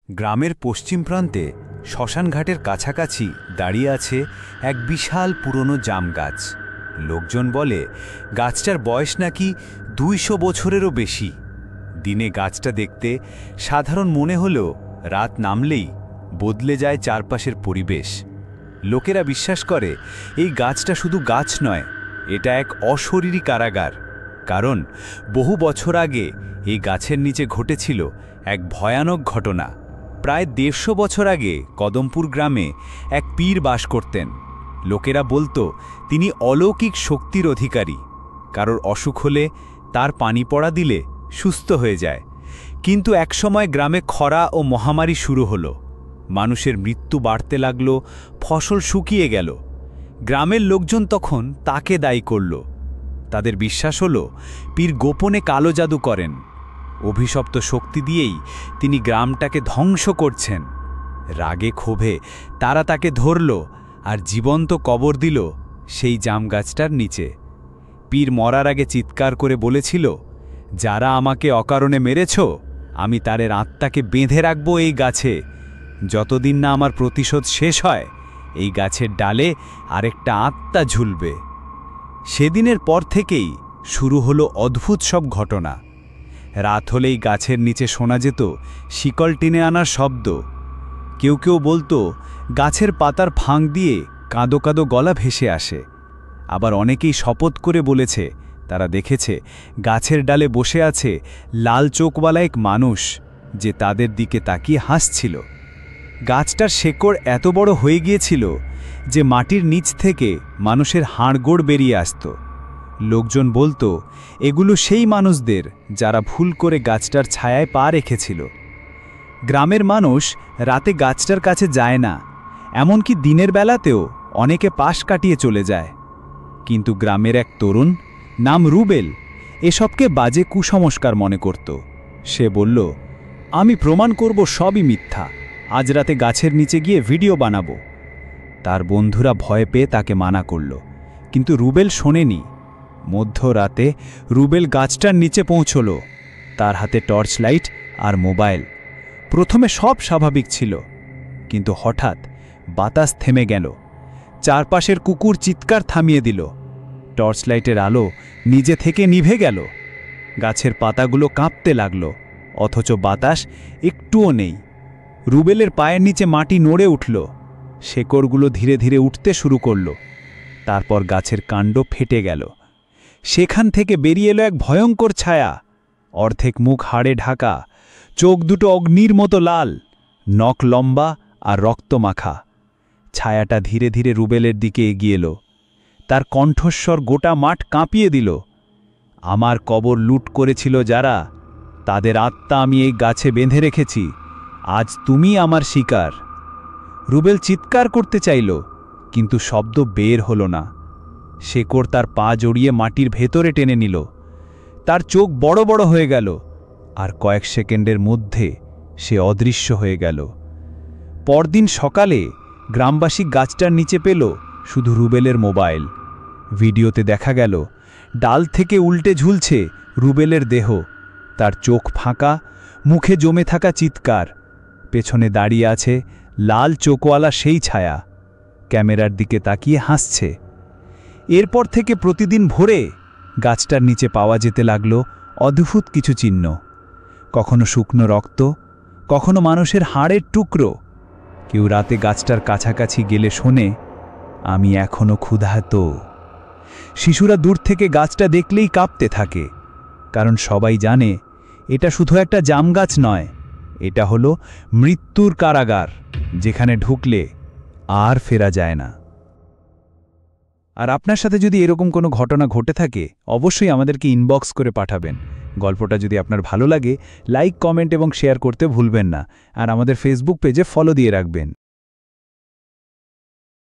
গ্রামের পশ্চিম প্রান্তে শ্মশানঘাটের কাছাকাছি দাঁড়িয়ে আছে এক বিশাল পুরনো জাম গাছ। লোকজন বলে গাছটার বয়স নাকি 200 বছরেরও বেশি। দিনে গাছটা দেখতে সাধারণ মনে হলেও রাত নামলেই বদলে যায় চারপাশের পরিবেশ। লোকেরা বিশ্বাস করে এই গাছটা শুধু গাছ নয়, এটা এক অশরীরী কারাগার। কারণ বহু বছর আগে এই গাছের নিচে ঘটেছিল এক ভয়ানক ঘটনা। প্রায় 150 বছর আগে কদমপুর গ্রামে এক পীর বাস করতেন। লোকেরা বলতো তিনি অলৌকিক শক্তির অধিকারী। কারোর অসুখ হলে তার পানি পড়া দিলে সুস্থ হয়ে যায়। কিন্তু একসময় গ্রামে খরা ও মহামারী শুরু হলো। মানুষের মৃত্যু বাড়তে লাগলো, ফসল শুকিয়ে গেল। গ্রামের লোকজন তখন তাকে দায়ী করল। তাদের বিশ্বাস হলো পীর গোপনে কালো জাদু করেন। অভিশপ্ত শক্তি দিয়েই তিনি গ্রামটাকে ধ্বংস করছেন। রাগে ক্ষোভে তারা তাকে ধরল আর জীবন্ত কবর দিল সেই জাম গাছটার নিচে। পীর মরার আগে চিৎকার করে বলেছিল, যারা আমাকে অকারণে মেরেছ, আমি তাদের আত্মাকে বেঁধে রাখব এই গাছে। যতদিন না আমার প্রতিশোধ শেষ হয়, এই গাছের ডালে আরেকটা আত্মা ঝুলবে। সেদিনের পর থেকেই শুরু হলো অদ্ভুত সব ঘটনা। রাত হলেই গাছের নিচে শোনা যেত শিকল টেনে আনার শব্দ। কেউ কেউ বলতো গাছের পাতার ফাঁক দিয়ে কাঁদো কাঁদো গলা ভেসে আসে। আবার অনেকেই শপথ করে বলেছে তারা দেখেছে গাছের ডালে বসে আছে লাল চোখওয়ালা এক মানুষ, যে তাদের দিকে তাকিয়ে হাসছিল। গাছটার শেকড় এত বড় হয়ে গিয়েছিল যে মাটির নিচ থেকে মানুষের হাড়গোড় বেরিয়ে আসত। লোকজন বলতো এগুলো সেই মানুষদের যারা ভুল করে গাছটার ছায়ায় পা রেখেছিল। গ্রামের মানুষ রাতে গাছটার কাছে যায় না, এমনকি দিনের বেলাতেও অনেকে পাশ কাটিয়ে চলে যায়। কিন্তু গ্রামের এক তরুণ, নাম রুবেল, এসবকে বাজে কুসংস্কার মনে করত। সে বলল, আমি প্রমাণ করব সবই মিথ্যা। আজ রাতে গাছের নিচে গিয়ে ভিডিও বানাবো। তার বন্ধুরা ভয় পেয়ে তাকে মানা করল, কিন্তু রুবেল শোনেনি। মধ্যরাতে রুবেল গাছটার নিচে পৌঁছল। তার হাতে টর্চ লাইট আর মোবাইল। প্রথমে সব স্বাভাবিক ছিল, কিন্তু হঠাৎ বাতাস থেমে গেল। চারপাশের কুকুর চিৎকার থামিয়ে দিল। টর্চ লাইটের আলো নিজে থেকে নিভে গেল। গাছের পাতাগুলো কাঁপতে লাগল, অথচ বাতাস একটুও নেই। রুবেলের পায়ের নিচে মাটি নড়ে উঠল। শেকড়গুলো ধীরে ধীরে উঠতে শুরু করল। তারপর গাছের কাণ্ড ফেটে গেল। সেখান থেকে বেরিয়ে এলো এক ভয়ঙ্কর ছায়া। অর্ধেক মুখ হাড়ে ঢাকা, চোখ দুটো অগ্নির মতো লাল, নখ লম্বা আর রক্তমাখা। ছায়াটা ধীরে ধীরে রুবেলের দিকে এগিয়ে এলো। তার কণ্ঠস্বর গোটা মাঠ কাঁপিয়ে দিল, আমার কবর লুট করেছিল যারা, তাদের আত্মা আমি এই গাছে বেঁধে রেখেছি। আজ তুমি আমার শিকার। রুবেল চিৎকার করতে চাইল, কিন্তু শব্দ বের হলো না। শেকড় তার পা জড়িয়ে মাটির ভেতরে টেনে নিল। তার চোখ বড় বড় হয়ে গেল, আর কয়েক সেকেন্ডের মধ্যে সে অদৃশ্য হয়ে গেল। পরদিন সকালে গ্রামবাসী গাছটার নিচে পেল শুধু রুবেলের মোবাইল। ভিডিওতে দেখা গেল ডাল থেকে উল্টে ঝুলছে রুবেলের দেহ। তার চোখ ফাঁকা, মুখে জমে থাকা চিৎকার। পেছনে দাঁড়িয়ে আছে লাল চোখওয়ালা সেই ছায়া, ক্যামেরার দিকে তাকিয়ে হাসছে। এরপর থেকে প্রতিদিন ভোরে গাছটার নিচে পাওয়া যেতে লাগল অদ্ভুত কিছু চিহ্ন। কখনো শুকনো রক্ত, কখনো মানুষের হাড়ের টুকরো। কেউ রাতে গাছটার কাছাকাছি গেলে শোনে, আমি এখনো ক্ষুধার্ত। শিশুরা দূর থেকে গাছটা দেখলেই কাঁপতে থাকে, কারণ সবাই জানে এটা শুধু একটা জাম গাছ নয়, এটা হলো মৃত্যুর কারাগার, যেখানে ঢুকলে আর ফেরা যায় না। আর আপনার সাথে যদি এরকম কোনো ঘটনা ঘটে থাকে, অবশ্যই আমাদেরকে ইনবক্স করে পাঠাবেন। গল্পটা যদি আপনার ভালো লাগে, লাইক, কমেন্ট এবং শেয়ার করতে ভুলবেন না। আর আমাদের ফেসবুক পেজে ফলো দিয়ে রাখবেন।